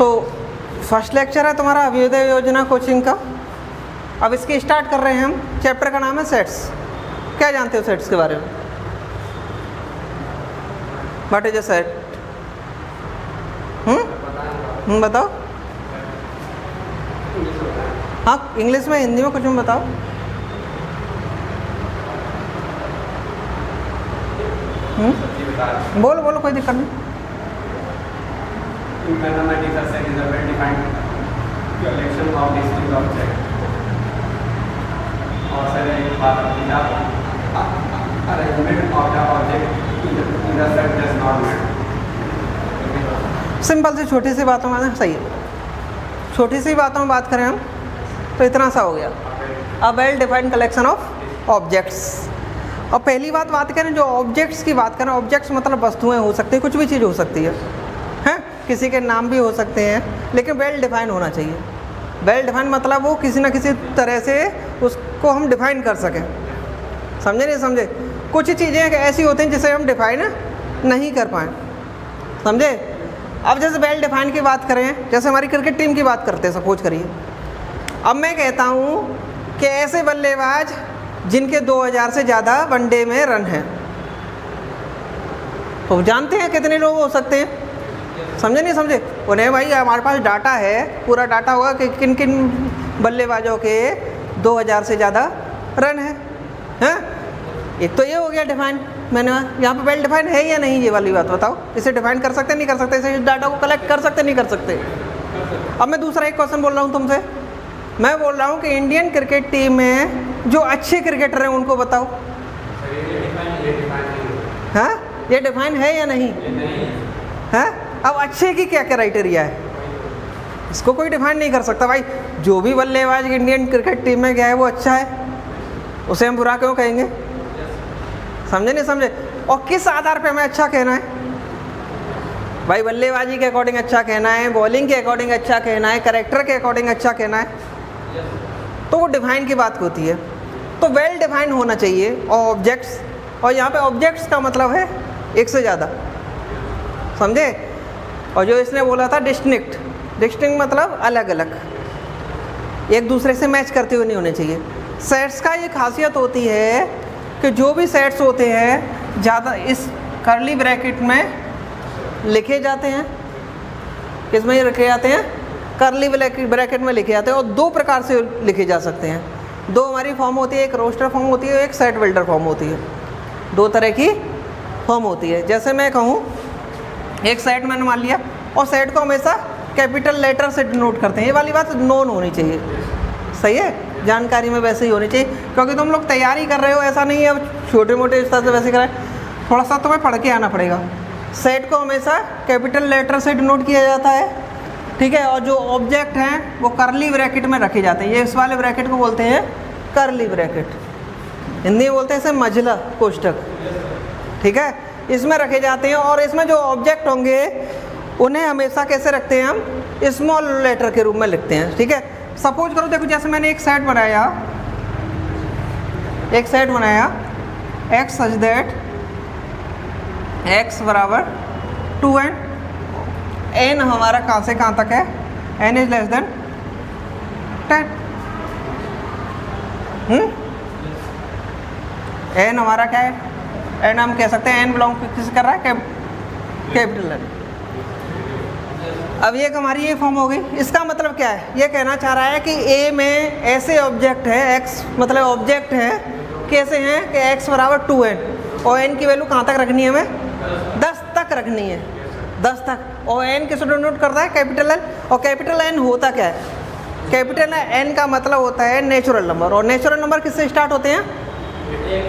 तो first lecture है तुम्हारा अभ्युदय योजना कोचिंग का। अब इसकी स्टार्ट कर रहे हैं हम। चैप्टर का नाम है सेट्स। क्या जानते हो सेट्स के बारे में? What is a set? बताओ। हाँ, इंग्लिश में, हिंदी में, कुछ में बताओ। बोलो बोलो, कोई दिक्कत नहीं। Mathematics are set in a well-defined collection of distinct objects. और सर एक बात arrangement of the object in the set does not matter. Simple से छोटी सी बातों में सही है। छोटी सी बातों में बात करें हम तो इतना सा हो गया, a well defined collection of objects. और पहली बात करें जो ऑब्जेक्ट्स की बात करें, ऑब्जेक्ट्स मतलब वस्तुएं हो सकती है, कुछ भी चीज़ हो सकती है, किसी के नाम भी हो सकते हैं, लेकिन वेल डिफाइन होना चाहिए। वेल डिफाइन मतलब वो किसी ना किसी तरह से उसको हम डिफाइन कर सकें। समझे नहीं समझे? कुछ चीज़ें ऐसी होती हैं जिसे हम डिफाइन नहीं कर पाएँ। समझे? अब जैसे वेल डिफाइन की बात करें, जैसे हमारी क्रिकेट टीम की बात करते हैं, सपोज करिए। अब मैं कहता हूँ कि ऐसे बल्लेबाज जिनके 2000 से ज़्यादा वनडे में रन हैं, तो जानते हैं कितने लोग हो सकते हैं? समझे नहीं समझे? उन्हें भाई हमारे पास डाटा है, पूरा डाटा होगा कि किन किन बल्लेबाजों के 2000 से ज़्यादा रन हैं। एक तो ये हो गया डिफाइन। मैंने यहाँ पे वेल डिफाइन है या नहीं, ये वाली बात बताओ। इसे डिफाइन कर सकते नहीं कर सकते? इसे डाटा को कलेक्ट कर सकते नहीं कर सकते? अब मैं दूसरा एक क्वेश्चन बोल रहा हूँ तुमसे। मैं बोल रहा हूँ कि इंडियन क्रिकेट टीम में जो अच्छे क्रिकेटर हैं उनको बताओ। हाँ, ये डिफाइन है या नहीं? हाँ, अब अच्छे की क्या क्राइटेरिया है? इसको कोई डिफाइन नहीं कर सकता भाई। जो भी बल्लेबाज इंडियन क्रिकेट टीम में गया है वो अच्छा है, उसे हम बुरा क्यों कहेंगे? समझे नहीं समझे? और किस आधार पे हमें अच्छा कहना है? भाई बल्लेबाजी के अकॉर्डिंग अच्छा कहना है, बॉलिंग के अकॉर्डिंग अच्छा कहना है, कैरेक्टर के अकॉर्डिंग अच्छा कहना है, तो वो डिफाइन की बात होती है। तो वेल डिफाइन होना चाहिए। और ऑब्जेक्ट्स, और यहाँ पे ऑब्जेक्ट्स का मतलब है एक से ज़्यादा। समझे? और जो इसने बोला था डिस्टिंक्ट, डिस्टिंक्ट मतलब अलग अलग, एक दूसरे से मैच करते हुए नहीं होने चाहिए। सेट्स का ये खासियत होती है कि जो भी सेट्स होते हैं ज़्यादा इस कर्ली ब्रैकेट में लिखे जाते हैं। किस में लिखे जाते हैं? कर्ली ब्रैकेट में लिखे जाते हैं। और दो प्रकार से लिखे जा सकते हैं। दो हमारी फॉर्म होती है, एक रोस्टर फॉर्म होती है, एक सेट बिल्डर फॉर्म होती है। दो तरह की फॉर्म होती है। जैसे मैं कहूँ एक सेट मैंने मान लिया, और सेट को हमेशा कैपिटल लेटर से डिनोट करते हैं। ये वाली बात नोन होनी चाहिए। सही है? जानकारी में वैसे ही होनी चाहिए, क्योंकि तुम लोग तैयारी कर रहे हो, ऐसा नहीं है अब छोटे मोटे इस तरह से वैसे कराए। थोड़ा सा तुम्हें पढ़ के आना पड़ेगा। सेट को हमेशा कैपिटल लेटर से डिनोट किया जाता है, ठीक है। और जो ऑब्जेक्ट हैं वो कर्ली ब्रैकेट में रखे जाते हैं। ये इस वाले ब्रैकेट को बोलते हैं कर्ली ब्रैकेट, हिंदी में बोलते हैं इसे मझला कोष्ठक, ठीक है। इसमें रखे जाते हैं। और इसमें जो ऑब्जेक्ट होंगे उन्हें हमेशा कैसे रखते हैं हम? स्मॉल लेटर के रूप में लिखते हैं, ठीक है। सपोज करो, देखो जैसे मैंने एक सेट बनाया, एक्स सच दैट एक्स बराबर 2n, n हमारा कहाँ से कहाँ तक है? n is less than 10। n हमारा क्या है? n हम कह सकते हैं n बिलोंग किस कर रहा है? Capital n। अब ये हमारी ये फॉर्म हो गई। इसका मतलब क्या है? ये कहना चाह रहा है कि a में ऐसे ऑब्जेक्ट है, x मतलब ऑब्जेक्ट है, कैसे हैं कि x बराबर 2n, और n की वैल्यू कहाँ तक रखनी है? हमें 10 तक रखनी है, 10 तक। और n किस डिनोट करता है? Capital n। और कैपिटल n होता क्या है? कैपिटल n का मतलब होता है नेचुरल नंबर, और नेचुरल नंबर किससे स्टार्ट होते हैं?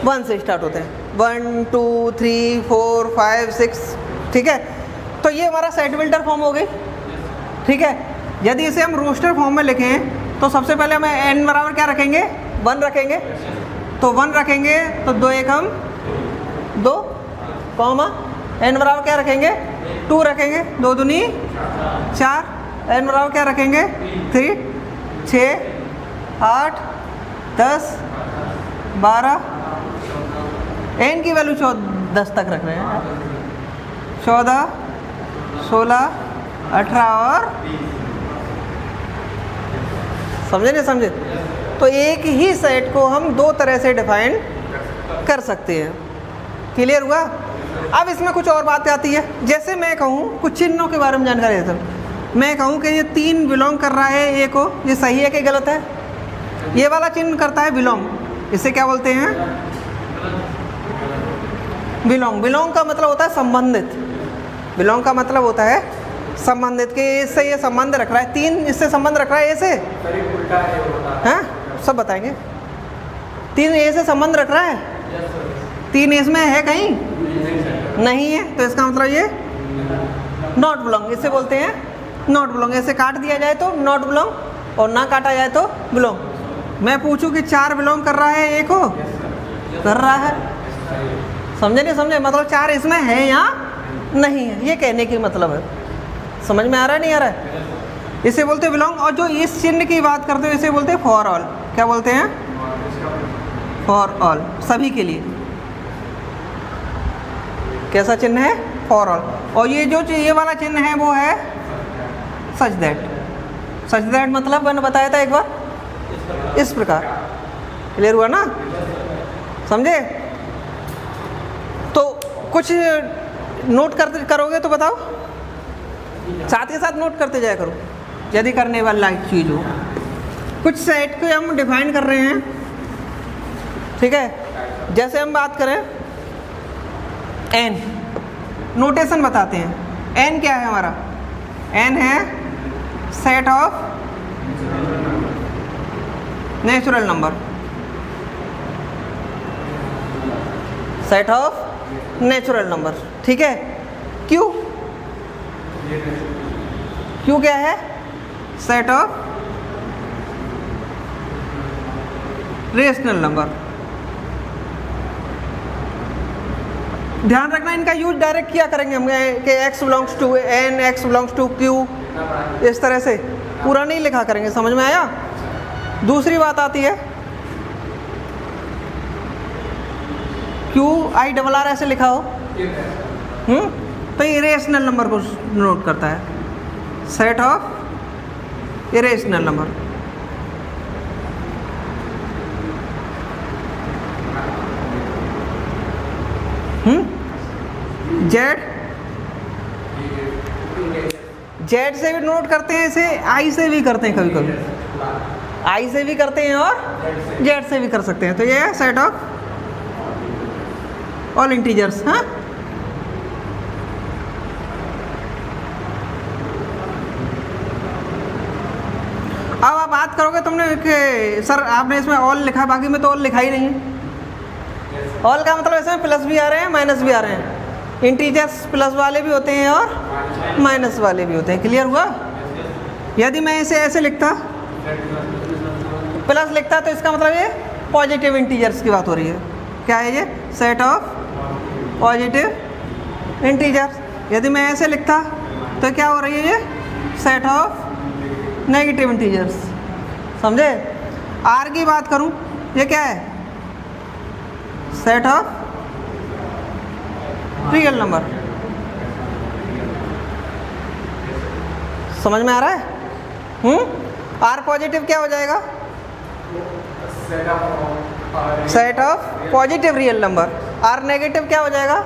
1 से स्टार्ट होते हैं। 1 2 3 4 5 6, ठीक है। तो ये हमारा सेट बिल्डर फॉर्म हो गई, ठीक है। यदि इसे हम रोस्टर फॉर्म में लिखें तो सबसे पहले हम n बराबर क्या रखेंगे? 1 रखेंगे। तो 1 रखेंगे तो 2 1 हम 2, कॉमा n बराबर क्या रखेंगे? 2 रखेंगे, 2 दूनी 4, n बराबर क्या रखेंगे? 3, 6 8 10 12, n की वैल्यू 10 तक रख रहे हैं। 14 16 18 और समझे नहीं समझे? तो एक ही सेट को हम दो तरह से डिफाइन कर सकते हैं। क्लियर हुआ? अब इसमें कुछ और बात आती है। जैसे मैं कहूँ, कुछ चिन्हों के बारे में जानकारी देता हूँ। मैं कहूँ कि ये 3 बिलोंग कर रहा है ए को, ये सही है कि गलत है? ये वाला चिन्ह करता है बिलोंग, इसे क्या बोलते हैं? बिलोंग। बिलोंग का मतलब होता है संबंधित। बिलोंग का मतलब होता है संबंधित, कि इससे ये संबंध रख रहा है। 3 इससे संबंध रख रहा है, ए से। हाँ, सब बताएंगे। 3 ए से संबंध रख रहा है, 3 इसमें है कहीं नहीं है, तो इसका मतलब ये नॉट बिलोंग, इसे बोलते हैं नॉट बिलोंग। ऐसे काट दिया जाए तो नॉट बिलोंग, और ना काटा जाए तो बिलोंग। मैं पूछूं कि 4 बिलोंग कर रहा है ए को, कर रहा है। समझे नहीं समझे? मतलब 4 इसमें है या नहीं है, ये कहने की मतलब है। समझ में आ रहा है नहीं आ रहा है? इसे बोलते हैं बिलोंग। और जो इस चिन्ह की बात करते हो, इसे बोलते हैं फॉर ऑल। क्या बोलते हैं? फॉर ऑल, सभी के लिए। कैसा चिन्ह है? For all. और ये जो ये वाला चिन्ह है वो है सच दैट। सच दैट मतलब मैंने बताया था एक बार, इस प्रकार। क्लियर हुआ ना? समझे? तो कुछ नोट करते करोगे तो बताओ, साथ के साथ नोट करते जाया करो यदि करने वाला चीज़ हो। कुछ सेट को हम डिफाइन कर रहे हैं, ठीक है? जैसे हम बात करें एन, नोटेशन बताते हैं। एन क्या है हमारा? एन है set of natural number. Set of natural number, ठीक है? क्यों? क्यों क्या है? Set of rational number. ध्यान रखना, इनका यूज डायरेक्ट किया करेंगे हम कि x belongs to n, x belongs to q, इस तरह से पूरा नहीं लिखा करेंगे। समझ में आया? दूसरी बात आती है QI ऐसे लिखा हो, तो इरेशनल नंबर को नोट करता है। Set of irrational number. Z से भी नोट करते हैं, इसे आई से भी करते हैं, कभी कभी आई से भी करते हैं और जेड से भी कर सकते हैं। तो ये है सेट ऑफ ऑल इंटीजर्स। हाँ, अब आप बात करोगे तुमने कि सर आपने इसमें ऑल लिखा, बाकी में तो ऑल लिखा ही नहीं है। ऑल का मतलब इसमें प्लस भी आ रहे हैं, माइनस भी आ रहे हैं। इंटीजर्स प्लस वाले भी होते हैं और माइनस वाले भी होते हैं। क्लियर हुआ? यदि मैं इसे ऐसे लिखता, प्लस लिखता, तो इसका मतलब ये पॉजिटिव इंटीजर्स की बात हो रही है। क्या है ये? Set of positive integers. यदि मैं ऐसे लिखता तो क्या हो रही है ये? Set of negative integers. समझे? आर की बात करूं, ये क्या है? Set of real number. समझ में आ रहा है? आर पॉजिटिव क्या हो जाएगा? Set of positive real number. R negative क्या हो जाएगा?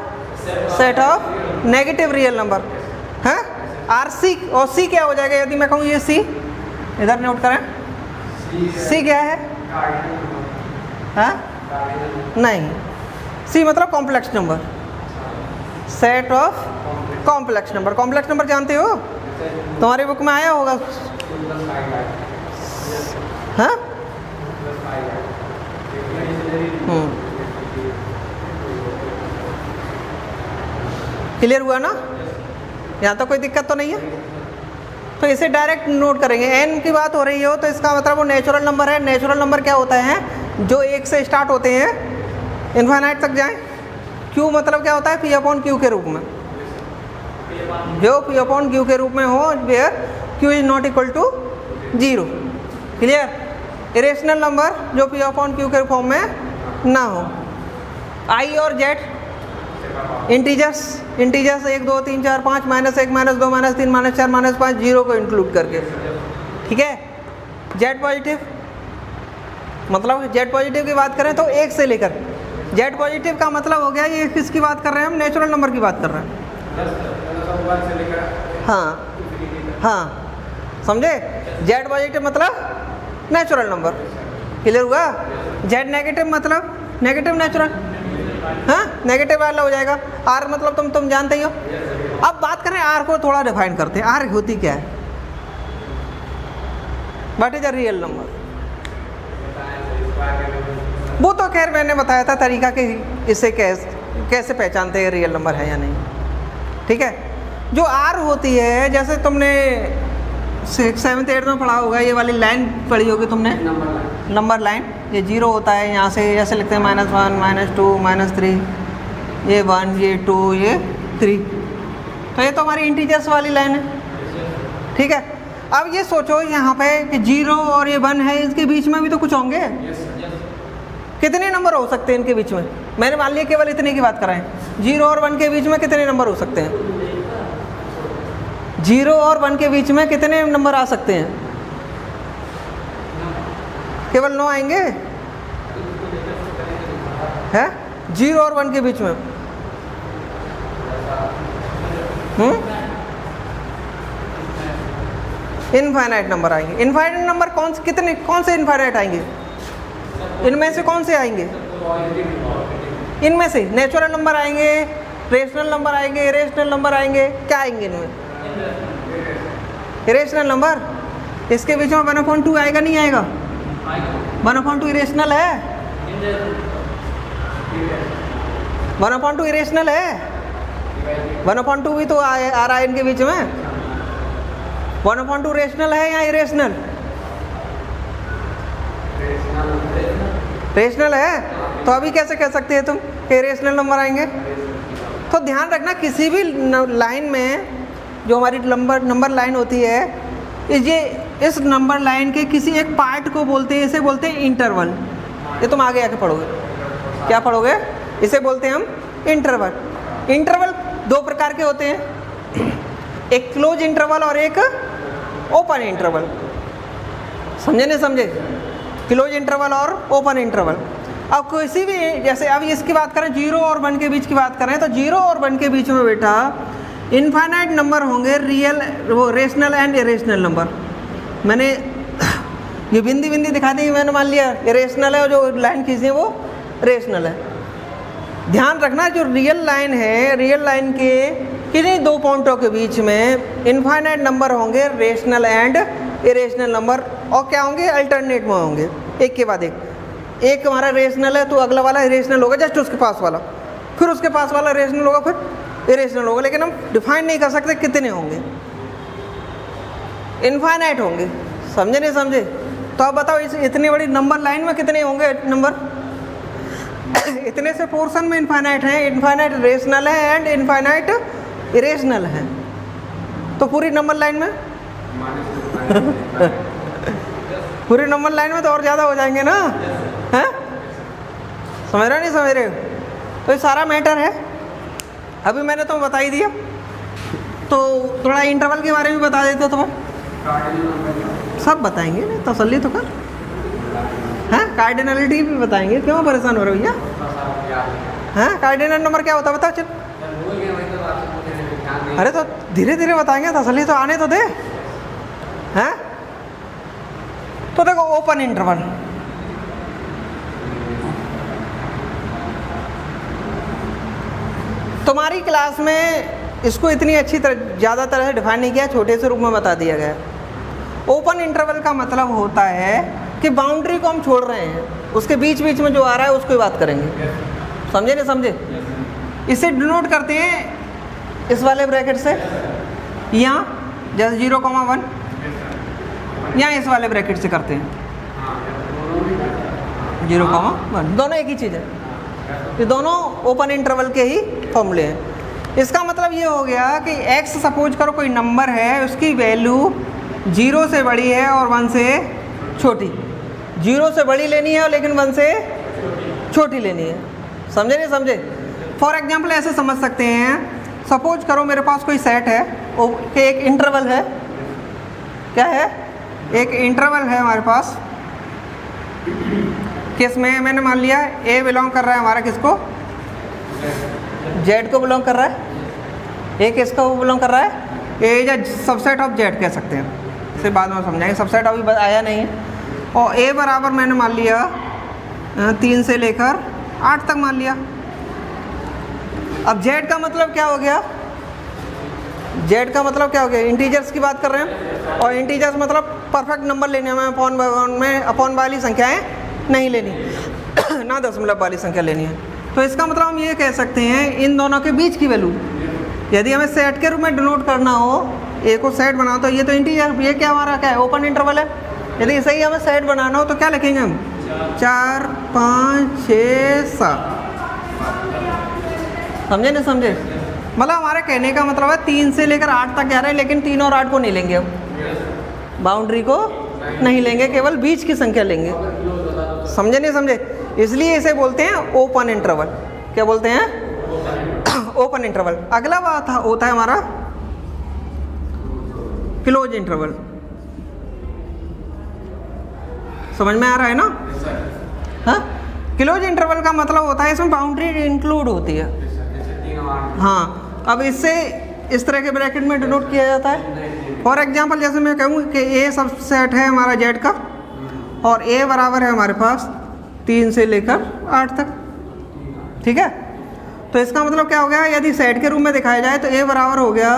Set of negative real number. हैं? आर सी, और सी क्या हो जाएगा? यदि मैं कहूँ ये सी, इधर नोट करें, सी क्या है? हाँ, नहीं, सी मतलब complex number. Set of complex number. Complex number जानते हो? तुम्हारी बुक में आया होगा। हाँ, क्लियर हुआ ना? यहाँ तो कोई दिक्कत तो नहीं है। तो इसे डायरेक्ट नोट करेंगे। एन की बात हो रही हो तो इसका मतलब वो नेचुरल नंबर है। नेचुरल नंबर क्या होता है? जो 1 से स्टार्ट होते हैं, इन्फाइनाइट तक जाएं। क्यू मतलब क्या होता है? पी अपॉन क्यू के रूप में। जो पी अपॉन क्यू के रूप में हो, where Q is not equal to 0। Clear? Irrational number जो पी अपॉन क्यू के फॉर्म में ना हो। आई और जेड इंटीजर्स 1 2 3 4 5 -1 -2 -3 -4 -5 जीरो को इंक्लूड करके, ठीक है। जेड पॉजिटिव मतलब जेड पॉजिटिव की बात करें तो 1 से लेकर, जेड पॉजिटिव का मतलब हो गया ये किसकी बात कर रहे हैं हम, नेचुरल नंबर की बात कर रहे हैं। हाँ हाँ समझे, जेड पॉजिटिव मतलब नेचुरल नंबर, क्लियर हुआ। जेड नेगेटिव मतलब नेगेटिव नेचुरल, हाँ नेगेटिव वाला हो जाएगा। आर मतलब तुम जानते ही हो। अब बात करें आर को थोड़ा डिफाइन करते हैं, आर होती क्या है, what is a real number. वो तो खैर मैंने बताया था तरीका कि इसे कैसे पहचानते हैं रियल नंबर है या नहीं, ठीक है। जो आर होती है, जैसे तुमने 7th 8th में पढ़ा होगा, ये वाली लाइन पढ़ी होगी तुमने, नंबर लाइन। ये 0 होता है, यहाँ से ऐसे लिखते हैं -1 -2 -3, ये 1 ये 2 ये 3, तो ये तो हमारी इंटीजर्स वाली लाइन है, ठीक है। अब ये सोचो यहाँ पे कि 0 और ये 1 है, इसके बीच में भी तो कुछ होंगे। कितने नंबर हो सकते हैं इनके बीच में, मैंने मान लिया केवल इतने की बात कराएं, 0 और 1 के बीच में कितने नंबर हो सकते हैं, 0 और 1 के बीच में कितने नंबर आ सकते हैं, केवल 9 आएंगे, है 0 और 1 के बीच में। इनफाइनाइट नंबर आएंगे। इनफाइनाइट नंबर कौन से इनफाइनाइट आएंगे, इनमें से कौन से आएंगे, इनमें से नेचुरल नंबर आएंगे, रेशनल नंबर आएंगे, इरेशनल नंबर आएंगे, क्या आएंगे इनमें, इरेशनल नंबर। इसके बीच में 1/2 आएगा नहीं आएगा, 1/2 इरेशनल है, 1/2 इरेशनल है, 1/2 भी तो आ रहा है इनके बीच में। 1/2 रेशनल है या इरेशनल, रेशनल है, तो अभी कैसे कह सकते हैं तुम कि रेशनल नंबर आएंगे। तो ध्यान रखना किसी भी लाइन में जो हमारी नंबर लाइन होती है, ये इस नंबर लाइन के किसी एक पार्ट को बोलते हैं, इसे बोलते हैं इंटरवल। ये तुम आगे आके पढ़ोगे, क्या पढ़ोगे, इसे बोलते हैं हम इंटरवल। इंटरवल 2 प्रकार के होते हैं, एक क्लोज इंटरवल और एक ओपन इंटरवल, समझे नहीं समझे, क्लोज इंटरवल और ओपन इंटरवल। अब किसी भी, जैसे अब इसकी बात करें 0 और 1 के बीच की बात करें, तो 0 और 1 के बीच में बेटा इनफाइनाइट नंबर होंगे, रियल वो रेशनल एंड इरेशनल नंबर। मैंने ये बिंदी दिखा दी, मैंने मान लिया इरेशनल है और जो लाइन खींची है वो रेशनल है। ध्यान रखना जो रियल लाइन है, रियल लाइन के किन्हीं 2 पॉइंटों के बीच में इनफाइनाइट नंबर होंगे, रेशनल एंड इरेशनल नंबर, और क्या होंगे, अल्टरनेट में होंगे, एक के बाद एक हमारा रेशनल है तो अगला वाला इरेशनल होगा, जस्ट उसके पास वाला, फिर उसके पास वाला रेशनल होगा, फिर इरेशनल होगा, लेकिन हम डिफाइन नहीं कर सकते कितने होंगे, इनफाइनाइट होंगे, समझे नहीं समझे। तो अब बताओ इस इतनी बड़ी नंबर लाइन में कितने होंगे नंबर, इतने से पोर्शन में इनफाइनाइट है, इनफाइनाइट रेशनल है एंड इनफाइनाइट इरेशनल है, तो पूरी नंबर लाइन में पूरी नंबर लाइन में तो और ज़्यादा हो जाएंगे ना, हैं, समझ रहे नहीं समझ रहे हो। तो ये सारा मैटर है, अभी मैंने तुम्हें बता ही दिया, तो थोड़ा इंटरवल के बारे में बता देते तुम्हें, सब बताएंगे ना, तसल्ली तो कर, हैं, कार्डिनलिटी भी बताएंगे, क्यों परेशान हो रहे हो भैया, हैं, कार्डिनल नंबर क्या होता है बताओ, चल, अरे तो धीरे धीरे बताएंगे, तसल्ली तो आने तो दे, हैं। तो देखो ओपन इंटरवल, तुम्हारी क्लास में इसको इतनी अच्छी तरह ज़्यादा तरह से डिफाइन नहीं किया, छोटे से रूप में बता दिया गया। ओपन इंटरवल का मतलब होता है कि बाउंड्री को हम छोड़ रहे हैं, उसके बीच बीच में जो आ रहा है उसको ही बात करेंगे, समझे नहीं समझे। इसे डिनोट करते हैं इस वाले ब्रैकेट से, यहाँ जैसे 0,1, यहाँ इस वाले ब्रैकेट से करते हैं 0,1, दोनों एक ही चीज़ है, ये दोनों ओपन इंटरवल के ही फॉर्मूले हैं। इसका मतलब ये हो गया कि x सपोज करो कोई नंबर है, उसकी वैल्यू 0 से बड़ी है और 1 से छोटी, 0 से बड़ी लेनी है लेकिन 1 से छोटी लेनी है, समझे नहीं समझे। फॉर एग्जाम्पल ऐसे समझ सकते हैं, सपोज करो मेरे पास कोई सेट है कि एक इंटरवल है, क्या है, एक इंटरवल है हमारे पास, किसमें मैंने मान लिया ए बिलोंग कर रहा है हमारा किसको, जेड को बिलोंग कर रहा है, ए किसको बिलोंग कर रहा है, A is a subset of Z कह सकते हैं, इसे बाद में समझाएंगे, सबसेट अभी आया नहीं है। और ए बराबर मैंने मान लिया 3 से लेकर 8 तक मान लिया। अब जेड का मतलब क्या हो गया, जेड का मतलब क्या हो गया, इंटीजर्स की बात कर रहे हैं, और इंटीजर्स मतलब परफेक्ट नंबर लेने में, अपॉन वाली संख्याएं नहीं लेनी ना दशमलव वाली संख्या लेनी है। तो इसका मतलब हम ये कह सकते हैं इन दोनों के बीच की वैल्यू, यदि हमें सेट के रूप में डिनोट करना हो, ए को सेट बनाओ तो ये तो इंटीजर, ये क्या हमारा क्या है, ओपन इंटरवल है। यदि इसे ही हमें सेट बनाना हो तो क्या लिखेंगे हम, 4 5 6 7, समझे नहीं समझे, मतलब हमारे कहने का मतलब है 3 से लेकर 8 तक कह रहे हैं, लेकिन 3 और 8 को नहीं लेंगे हम, बाउंड्री को नहीं लेंगे, केवल बीच की संख्या लेंगे, समझे नहीं समझे, इसलिए इसे बोलते हैं ओपन इंटरवल। क्या बोलते हैं, ओपन इंटरवल। अगला बात होता है हमारा क्लोज इंटरवल, समझ में आ रहा है ना, हाँ, क्लोज इंटरवल का मतलब होता है इसमें बाउंड्री इंक्लूड होती है, हाँ। अब इससे इस तरह के ब्रैकेट में डिनोट किया जाता है। फॉर एग्जांपल जैसे मैं कहूँ कि ए सबसेट है हमारा जेड का, और ए बराबर है हमारे पास 3 से लेकर 8 तक, ठीक है। तो इसका मतलब क्या हो गया, यदि सेट के रूप में दिखाया जाए तो ए बराबर हो गया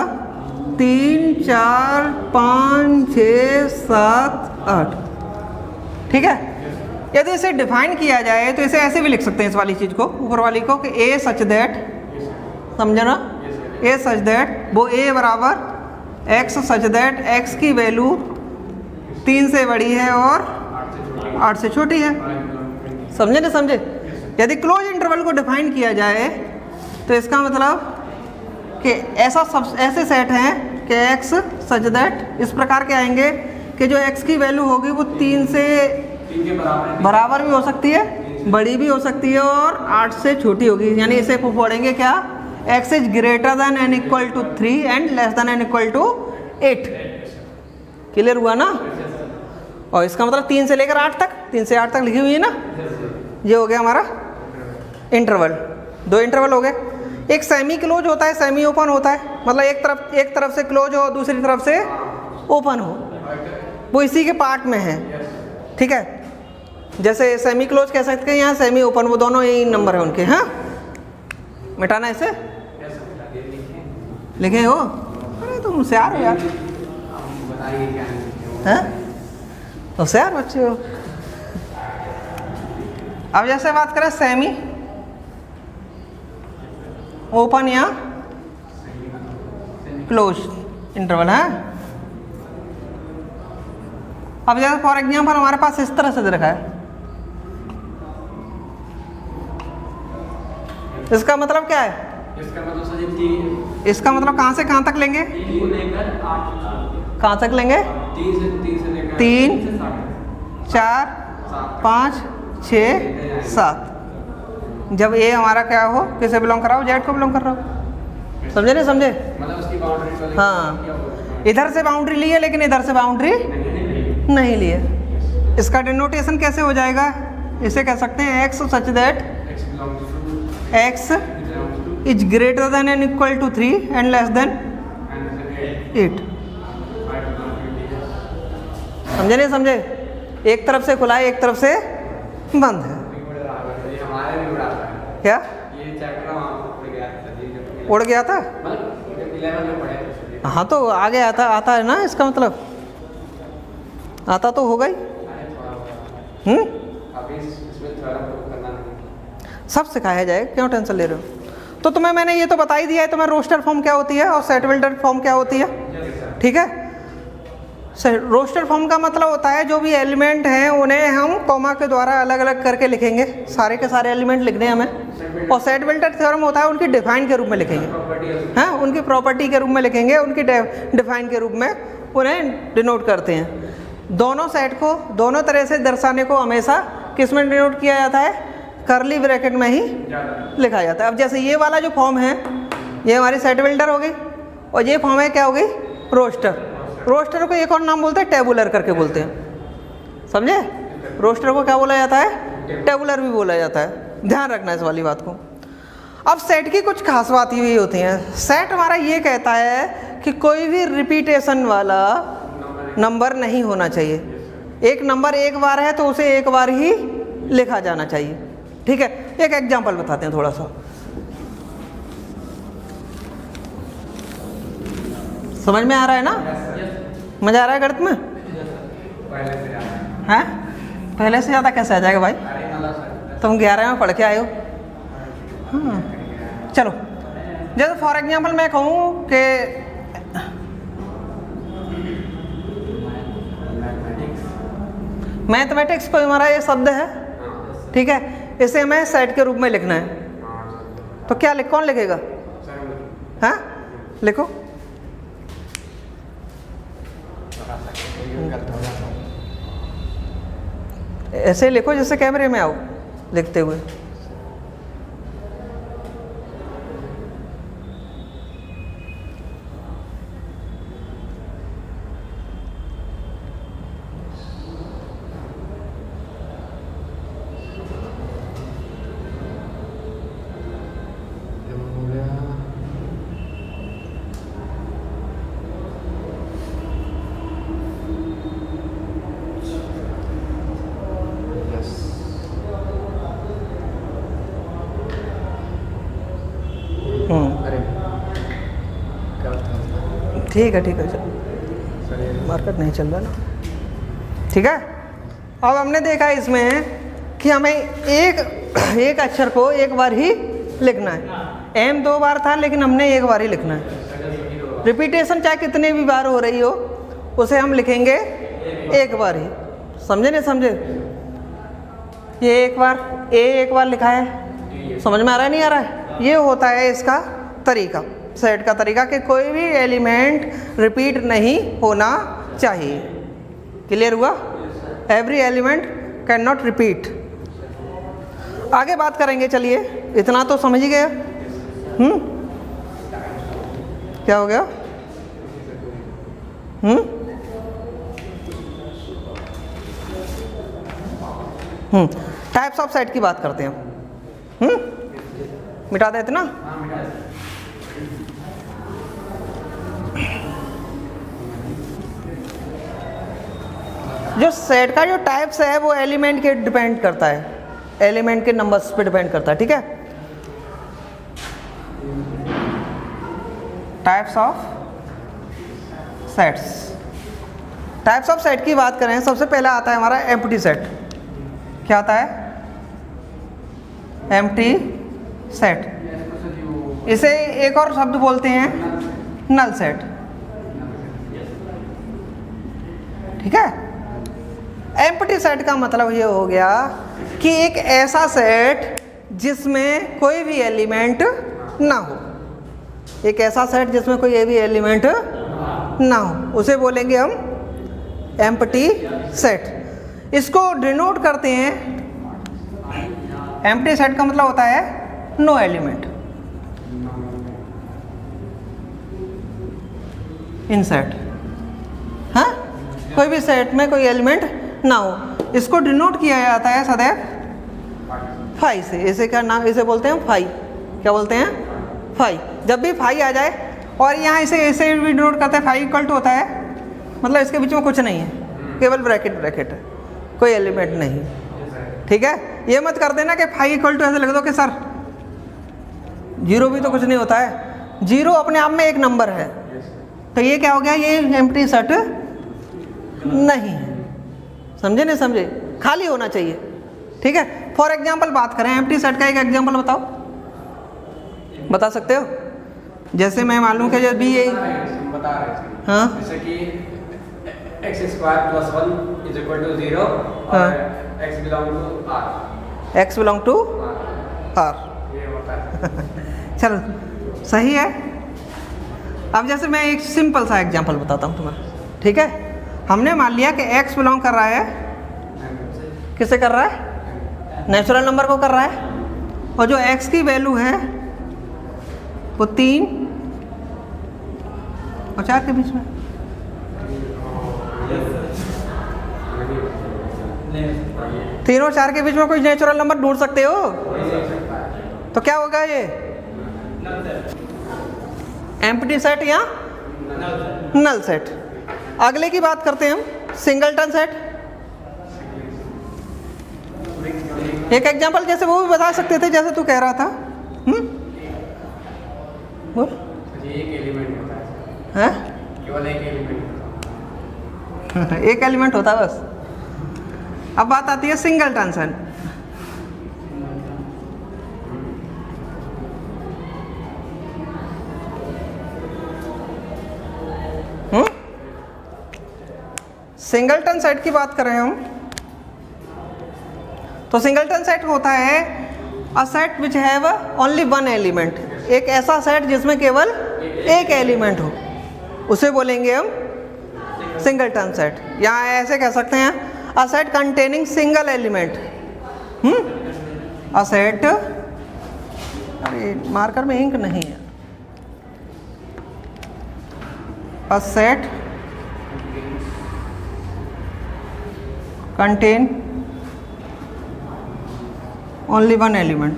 3 4 5 6 7 8, ठीक है। यदि इसे डिफाइन किया जाए तो इसे ऐसे भी लिख सकते हैं, इस वाली चीज़ को, ऊपर वाली को, कि ए सच दैट, समझे ना, ए सच दैट, वो ए बराबर एक्स सच दैट एक्स की वैल्यू 3 से बड़ी है और 8 से छोटी है, समझे ना समझे। यदि क्लोज इंटरवल को डिफाइन किया जाए तो इसका मतलब कि ऐसे सेट हैं कि एक्स सच दैट इस प्रकार के आएंगे कि जो एक्स की वैल्यू होगी वो 3 से बराबर भी हो सकती है, बड़ी भी हो सकती है, और 8 से छोटी होगी, यानी इसे पढ़ेंगे क्या, x is greater than and equal to 3 and less than and equal to 8। Clear हुआ ना। और इसका मतलब 3 से लेकर 8 तक, 3 से 8 तक लिखी हुई है ना, ये हो गया हमारा इंटरवल। 2 इंटरवल हो गए। एक सेमी क्लोज होता है, सेमी ओपन होता है, मतलब एक तरफ से क्लोज हो, दूसरी तरफ से ओपन हो, वो इसी के पार्ट में है, ठीक है। जैसे सेमी क्लोज कह सकते हैं, यहाँ सेमी ओपन, वो दोनों यही नंबर है उनके, हाँ। मिटाना इसे, लिखे हो, अरे तुम होशियार हो यार, हैं, होशियार बच्चे हो। अब जैसे बात करें सेमी ओपन या क्लोज इंटरवल है। अब जैसे फॉर एग्जाम्पल हमारे पास इस तरह से दे रखा है, इसका मतलब क्या है, इसका मतलब कहाँ से कहाँ तक लेंगे, कहाँ तक लेंगे, 3 4 5 6 7। जब ए हमारा क्या हो, किसे बिलोंग कर रहा हो, जेड को बिलोंग कर रहा हो, समझे नहीं समझे, मतलब उसकी बाउंड्री, हाँ। इधर से बाउंड्री ली है लेकिन इधर से बाउंड्री नहीं ली है। इसका डिनोटेशन कैसे हो जाएगा, इसे कह सकते हैं x such that x is greater than and equal to 3 and less than 8। समझे नहीं समझे, एक तरफ से खुला है, एक तरफ से बंद है। क्या ये चैप्टर उड़ गया था, हाँ तो आगे आता है ना, इसका मतलब आता तो होगा ही। सब सिखाया जाए, क्यों टेंशन ले रहे हो। तो तुम्हें मैंने ये तो बता ही दिया है तुम्हें रोस्टर फॉर्म क्या होती है और सेट बिल्डर फॉर्म क्या होती है, ठीक है। रोस्टर फॉर्म का मतलब होता है जो भी एलिमेंट हैं उन्हें हम कॉमा के द्वारा अलग अलग करके लिखेंगे, सारे के सारे एलिमेंट लिखने हमें। और सेट बिल्डर थ्योरम होता है उनकी डिफाइन के रूप में लिखेंगे, हाँ, उनकी प्रॉपर्टी के रूप में लिखेंगे, उनकी डिफाइन के रूप में उन्हें डिनोट करते हैं। दोनों सेट को दोनों तरह से दर्शाने को हमेशा किस में डिनोट किया जाता है, कर्ली ब्रैकेट में ही लिखा जाता है। अब जैसे ये वाला जो फॉर्म है ये हमारी सेट बिल्डर हो गई, और ये फॉर्म है क्या हो गई, रोस्टर। रोस्टर को एक और नाम बोलते हैं टेबुलर करके बोलते हैं, समझे। रोस्टर को क्या बोला जाता है, टेबुलर भी बोला जाता है, ध्यान रखना इस वाली बात को। अब सेट की कुछ खास बात ये होती हैं। सेट हमारा ये कहता है कि कोई भी रिपीटेशन वाला नंबर नहीं होना चाहिए। एक नंबर एक बार है तो उसे एक बार ही लिखा जाना चाहिए, ठीक है। एक एग्जांपल बताते हैं थोड़ा सा, समझ में आ रहा है ना, मजा आ रहा है गणित में, हैं? पहले से ज़्यादा कैसे आ जाएगा भाई, तुम 11 में पढ़ के आए हो। हाँ चलो, जैसे फॉर एग्जांपल मैं कहूँ कि मैथमेटिक्स कोई हमारा ये शब्द है, ठीक है, इसे हमें सेट के रूप में लिखना है, तो क्या कौन लिखेगा, हाँ लिखो। ऐसे लिखो जैसे कैमरे में आओ लिखते हुए। ठीक है चलो, मार्केट नहीं चल रहा ना, ठीक है। अब हमने देखा इसमें कि हमें एक अक्षर को एक बार ही लिखना है। एम 2 बार था लेकिन हमने एक बार ही लिखना है। रिपीटेशन चाहे कितने भी बार हो रही हो उसे हम लिखेंगे एक बार ही, समझे नहीं समझे। ये एक बार लिखा है, समझ में आ रहा है नहीं आ रहा है। ये होता है इसका तरीका, सेट का तरीका, कि कोई भी एलिमेंट रिपीट नहीं होना चाहिए। क्लियर हुआ, every element can not repeat. आगे बात करेंगे, चलिए इतना तो समझ ही गए। क्या हो गया, टाइप्स ऑफ सेट की बात करते हैं। मिटा देते ना। जो सेट का जो टाइप्स है वो एलिमेंट के डिपेंड करता है, एलिमेंट के नंबर्स पे डिपेंड करता है, ठीक है। Types of sets, types of set की बात करें, सबसे पहला आता है हमारा एम्प्टी सेट। क्या आता है, एम्प्टी सेट। इसे एक और शब्द बोलते हैं नल सेट, ठीक है। एम्प्टी सेट का मतलब ये हो गया कि एक ऐसा सेट जिसमें कोई भी एलिमेंट ना हो, एक ऐसा सेट जिसमें कोई भी एलिमेंट ना हो, उसे बोलेंगे हम एम्प्टी सेट। इसको डिनोट करते हैं, एम्प्टी सेट का मतलब होता है नो एलिमेंट इन सेट। हाँ, कोई भी सेट में कोई एलिमेंट ना हो, इसको डिनोट किया जाता है सदैव फाई से। इसे क्या नाम, इसे बोलते हैं फाई। क्या बोलते हैं, फाई। जब भी फाई आ जाए, और यहाँ इसे भी डिनोट करते हैं, फाई इक्वल टू होता है, मतलब इसके बीच में कुछ नहीं है, केवल ब्रैकेट है, कोई एलिमेंट नहीं, ठीक है। ये मत कर देना कि फाई इक्वल टू ऐसे लिख दो कि सर जीरो भी तो कुछ नहीं होता है, जीरो अपने आप में एक नंबर है, तो ये क्या हो गया, ये एम्प्टी सेट नहीं है। समझे नहीं समझे, खाली होना चाहिए, ठीक है। फॉर एग्जाम्पल बात करें, एम्प्टी सेट का एक एग्जाम्पल बताओ, बता सकते हो। जैसे मैं मालूम कि जब भी ये बता रहे थे, हाँ, जैसे कि x² + 1 = 0 और x belong to r, x belong to r, ये होता है। चलो सही है। अब जैसे मैं एक सिंपल सा एग्जांपल बताता हूँ तुम्हें, ठीक है। हमने मान लिया कि x बिलोंग कर रहा है, किसे कर रहा है, नेचुरल नंबर को कर रहा है, और जो x की वैल्यू है वो 3 और 4 के बीच में। तीन और 4 के बीच में कोई नेचुरल नंबर ढूंढ सकते हो, तो क्या होगा ये एम्प्टी सेट या नल सेट। अगले की बात करते हैं हम, सिंगलटन सेट। एक एग्जांपल जैसे वो भी बता सकते थे जैसे तू कह रहा था। बोल। एक एलिमेंट होता है, हैं? केवल एक एलिमेंट होता है। एक एलिमेंट होता है बस। अब बात आती है सिंगलटन सेट। सिंगलटन सेट की बात करें हम, तो सिंगलटन सेट होता है a set which have only one element. एक ऐसा सेट जिसमें केवल एक एलिमेंट हो, उसे बोलेंगे हम सिंगलटन सेट। या ऐसे कह सकते हैं a set containing single element. A set, अरे मार्कर में इंक नहीं है। A set contain only one element.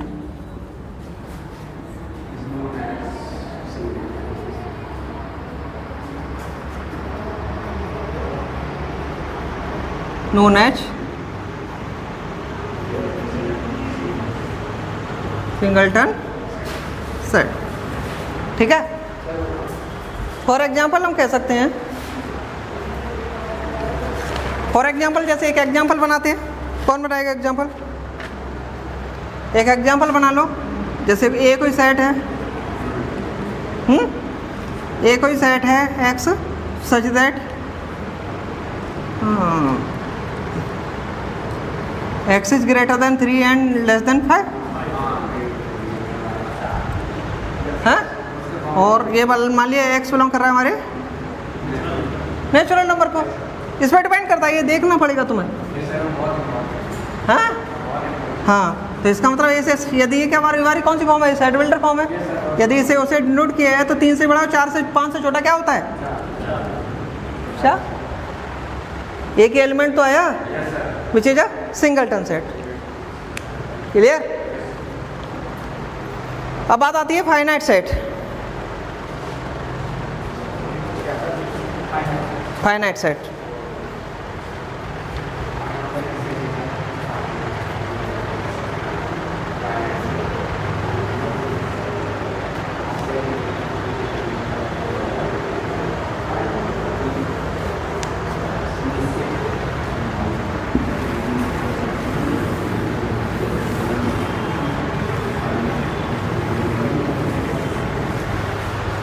Known as singleton set. ठीक है। फॉर एग्जाम्पल हम कह सकते हैं, फॉर एग्जाम्पल जैसे एक एग्जाम्पल बनाते हैं। कौन बनाएगा एग्जाम्पल? एक एग्जाम्पल बना लो। जैसे ए कोई सेट है, ए कोई सेट है x such that x is greater then 3 and less then 5 है। और ये मान लिया एक्स बिलोंग कर रहा है हमारे नेचुरल नंबर को। इस पर डिपेंड करता है, ये देखना पड़ेगा तुम्हें। हाँ हाँ, तो इसका मतलब ऐसे यदि ये क्या हमारी कौन सी फॉर्म है? सेट बिल्डर फॉर्म है। यदि इसे उसे डिनोट किया है तो 3 से बड़ा, 4 से 5 से छोटा क्या होता है? क्या? एक ही एलिमेंट तो आया, which is a singleton set. Clear? अब बात आती है finite set. Finite set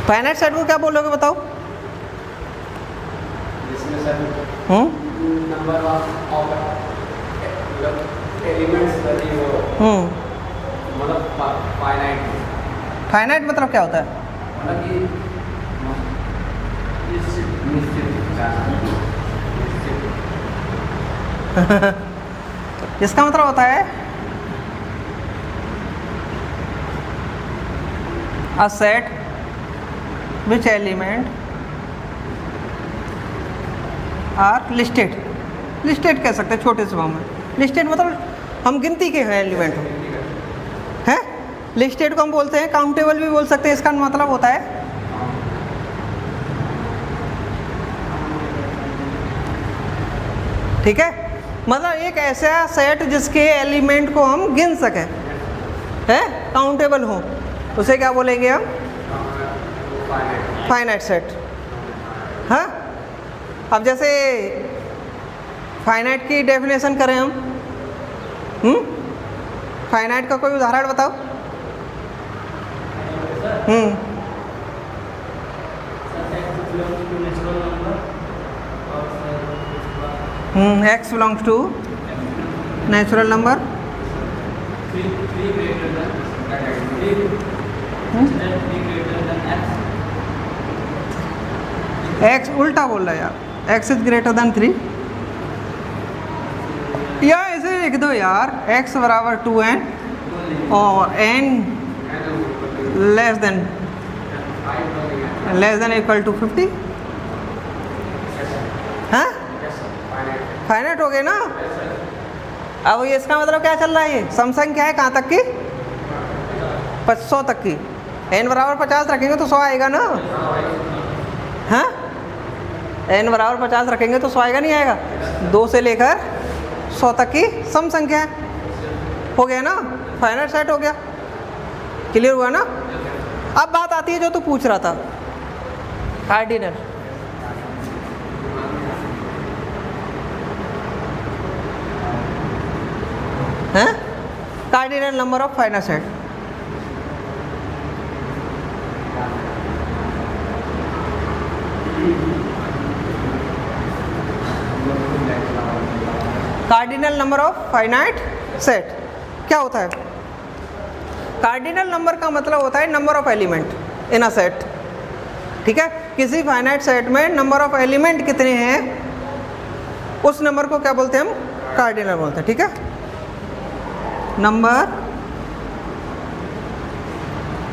finite set को क्या बोलोगे बताओ? नंबर ऑफ एलिमेंट्स मतलब फाइनाइट। फाइनाइट मतलब क्या होता है? मतलब कि इसका मतलब होता है a set which element are listed। Listed कह सकते हैं छोटे से फॉर्म में। लिस्टेड मतलब हम गिनती के हैं एलिमेंट हैं। लिस्टेड को हम बोलते हैं, काउंटेबल भी बोल सकते हैं। इसका मतलब होता है ठीक है, मतलब एक ऐसा सेट जिसके एलिमेंट को हम गिन सकें, है काउंटेबल हो, उसे क्या बोलेंगे हम? Finite set. हाँ, अब जैसे फाइनाइट की डेफिनेशन करें हम, फाइनाइट का कोई उदाहरण बताओ। X belongs to natural number. X उल्टा बोल रहा है यार, एक्स इज ग्रेटर देन 3। या ऐसे लिख दो यार, x बराबर 2n और n less than equal to 50। हाँ, फाइनाइट हो गए ना। अब ये इसका मतलब क्या चल रहा है, ये सम संख्या है कहाँ तक की, 100 तक की। n बराबर 50 रखेंगे तो 100 आएगा ना। हाँ, n बराबर 50 रखेंगे तो 100 आएगा नहीं आएगा। 2 से लेकर 100 तक की सम संख्या है, हो गया ना, फाइनाइट सेट हो गया। क्लियर हुआ ना। अब बात आती है जो तू पूछ रहा था, कार्डिनल। हैं, cardinal number of finite set. Cardinal number of finite set क्या होता है? कार्डिनल नंबर का मतलब होता है number of element in a set. ठीक है, किसी फाइनाइट सेट में नंबर ऑफ एलिमेंट कितने हैं, उस नंबर को क्या बोलते हैं हम, कार्डिनल बोलते हैं। ठीक है, number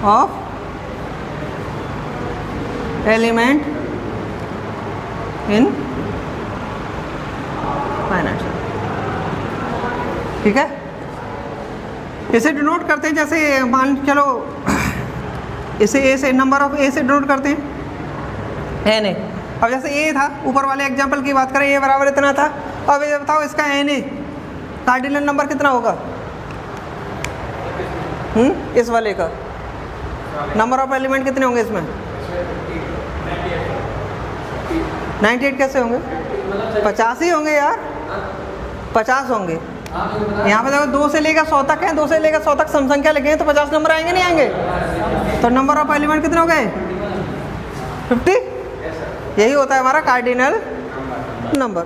of element in finite set. ठीक है, इसे डिनोट करते हैं, जैसे मान चलो इसे ए से, नंबर ऑफ ए से डिनोट करते हैं एन ए। अब जैसे ए था, ऊपर वाले एग्जांपल की बात करें, ए बराबर इतना था। अब ये बताओ इसका एन ए कार्डिनल नंबर कितना होगा? इस वाले का नंबर ऑफ एलिमेंट कितने होंगे इसमें? 98 कैसे होंगे? 50 ही होंगे यार, 50 होंगे। यहाँ पे देखो 2 से लेकर 100 तक है, 2 से लेकर 100 तक सम संख्या लिखेंगे तो 50 नंबर आएंगे नहीं आएंगे? तो नंबर ऑफ एलिमेंट कितने हो गए? 50। यही होता है हमारा कार्डिनल नंबर।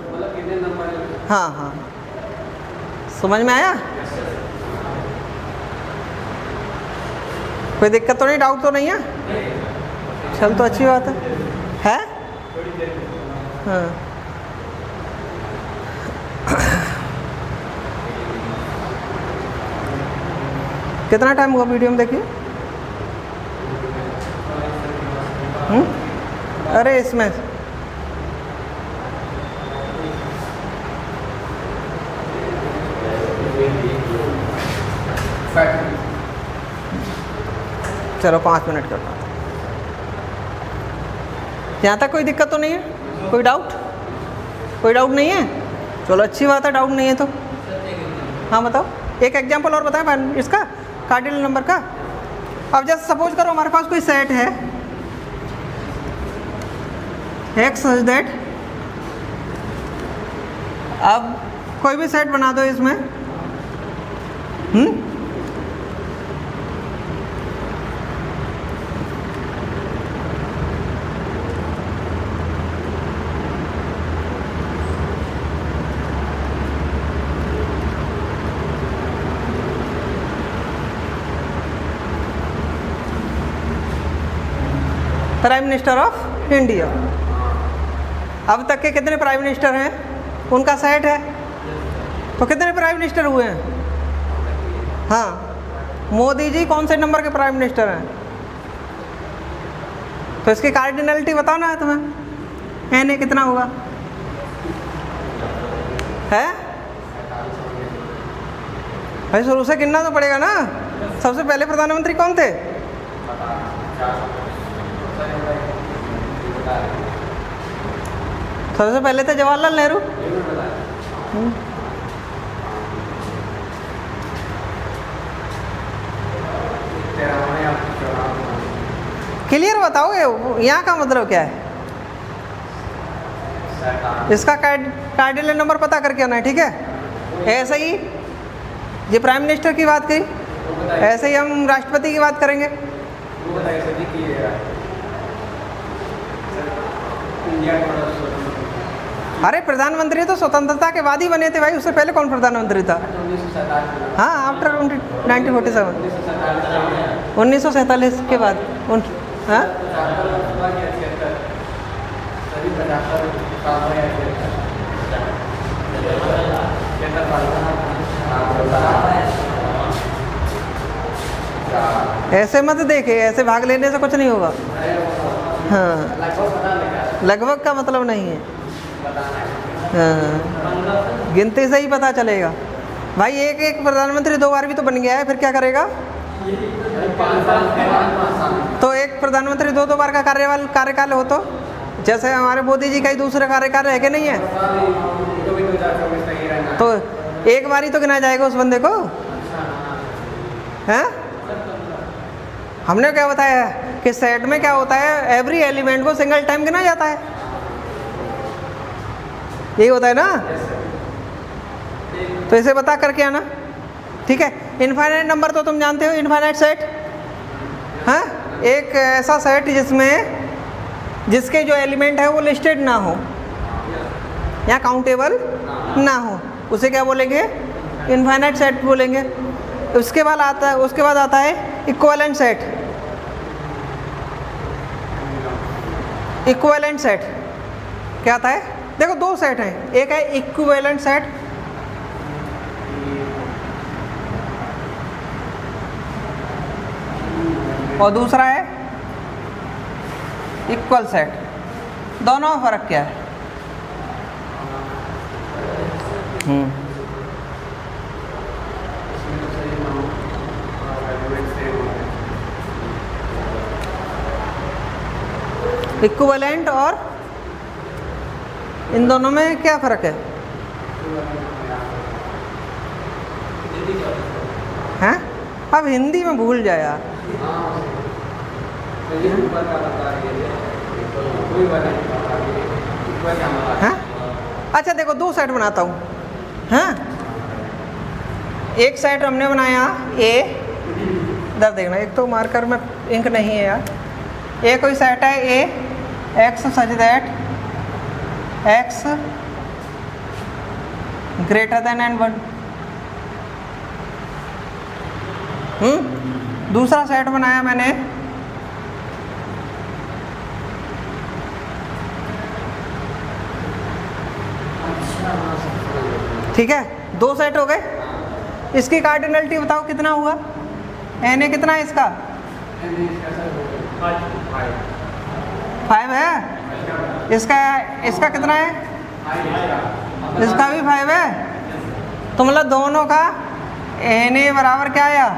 हाँ हाँ, समझ में आया? कोई दिक्कत तो नहीं, डाउट तो नहीं है? चल तो अच्छी बात है? हाँ, कितना टाइम हुआ वीडियो में देखिए? अरे इसमें चलो 5 मिनट करता हूँ। यहाँ तक कोई दिक्कत तो नहीं है? कोई डाउट? कोई डाउट नहीं है? चलो अच्छी बात है, डाउट नहीं है तो। हाँ बताओ, एक एग्जांपल और बताएं इसका, कार्डिनल नंबर का। अब जैसे सपोज करो हमारे पास कोई सेट है एक्स सच दैट, अब कोई भी सेट बना दो इसमें, प्राइम मिनिस्टर ऑफ इंडिया। अब तक के कितने प्राइम मिनिस्टर हैं, उनका सेट है, तो कितने प्राइम मिनिस्टर हुए हैं? हाँ, मोदी जी कौन से नंबर के प्राइम मिनिस्टर हैं? तो इसकी कार्डिनलिटी बताना है तुम्हें, एन ए कितना होगा? है भाई, शुरू से गिनना तो पड़ेगा ना। सबसे पहले प्रधानमंत्री कौन थे? सबसे पहले थे जवाहरलाल नेहरू। क्लियर बताओगे यहाँ का मतलब क्या है? इसका कार्डिनल नंबर पता करके आना है। ठीक है, ऐसे ही ये प्राइम मिनिस्टर की बात करी, ऐसे ही हम राष्ट्रपति की बात करेंगे। अरे प्रधानमंत्री तो स्वतंत्रता के बाद ही बने थे भाई, उससे पहले कौन प्रधानमंत्री था? हाँ, आफ्टर 1947, 1947 के बाद हाँ? ऐसे मत देखे, ऐसे भाग लेने से कुछ नहीं होगा। हाँ, लगभग का मतलब नहीं है। हाँ, गिनती से ही पता चलेगा भाई। एक एक प्रधानमंत्री 2 बार भी तो बन गया है, फिर क्या करेगा? तो एक प्रधानमंत्री 2 बार का कार्यकाल हो, तो जैसे हमारे मोदी जी का ही दूसरा कार्यकाल है कि नहीं है? तो एक बार ही तो गिना जाएगा उस बंदे को, हैं? हमने क्या बताया कि सेट में क्या होता है, एवरी एलिमेंट को सिंगल टाइम गिना जाता है, यही होता है ना? तो इसे बता करके आना, ठीक है। इनफाइनाइट नंबर तो तुम जानते हो, इनफाइनाइट सेट, हाँ, एक ऐसा सेट जिसके जो एलिमेंट है वो लिस्टेड ना हो या काउंटेबल ना हो, उसे क्या बोलेंगे? इनफाइनाइट सेट बोलेंगे। उसके बाद आता है इक्विवेलेंट सेट। इक्विवेलेंट सेट क्या आता है? देखो 2 सेट हैं, एक है इक्विवेलेंट सेट, और दूसरा है इक्वल सेट। दोनों में फर्क क्या है? इक्विवेलेंट और इन दोनों में क्या फ़र्क है? हैं? अब हिंदी में भूल जाए यार। हैं? अच्छा देखो 2 सेट बनाता हूँ, हैं? एक सेट हमने बनाया ए, इधर देखना, एक तो मार्कर में इंक नहीं है यार। ए कोई सेट है A X such that X greater than N 1। दूसरा सेट बनाया मैंने ठीक है, 2 सेट हो गए। इसकी कार्डिनलिटी बताओ कितना हुआ? एन ए कितना है इसका? 5 है। इसका कितना है? इसका भी 5 है। तो मतलब दोनों का एन ए बराबर क्या आया?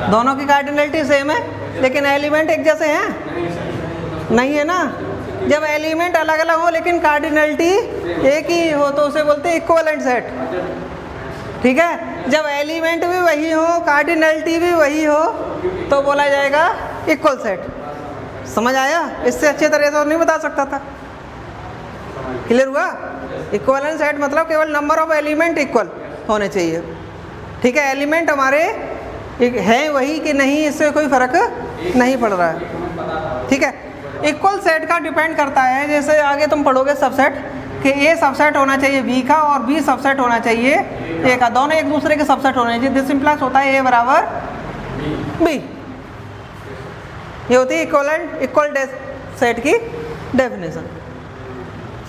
दोनों की कार्डिनलिटी सेम है, लेकिन एलिमेंट एक जैसे हैं? नहीं है ना। जब एलिमेंट अलग अलग हो लेकिन कार्डिनलिटी एक ही हो तो उसे बोलते हैं इक्विवेलेंट सेट, ठीक है। जब एलिमेंट भी वही हो, कार्डिनलिटी भी वही हो, तो बोला जाएगा इक्वल सेट। समझ आया? इससे अच्छे तरह से नहीं बता सकता था। क्लियर हुआ? इक्विवेलेंट सेट मतलब केवल नंबर ऑफ एलिमेंट इक्वल होने चाहिए, ठीक है। एलिमेंट हमारे हैं वही कि नहीं, इससे कोई फर्क नहीं पड़ रहा है, ठीक है। इक्वल सेट का डिपेंड करता है, जैसे आगे तुम पढ़ोगे सबसेट, कि ए सबसेट होना चाहिए बी का और बी सबसेट होना चाहिए ए का, दोनों एक दूसरे के सबसेट होने चाहिए। दिस इंप्लाइज होता है ए बराबर बी। ये होती है इक्वल सेट की डेफिनेशन।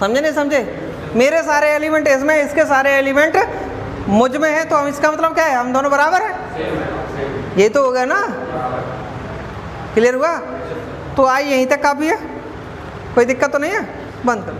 समझे नहीं समझे? मेरे सारे एलिमेंट इसमें, इसके सारे एलिमेंट मुझ में है, तो हम इसका मतलब क्या है? हम दोनों बराबर हैं। ये तो हो गया ना। क्लियर हुआ? तो आज यहीं तक काफ़ी है, कोई दिक्कत तो नहीं है? बंद करो।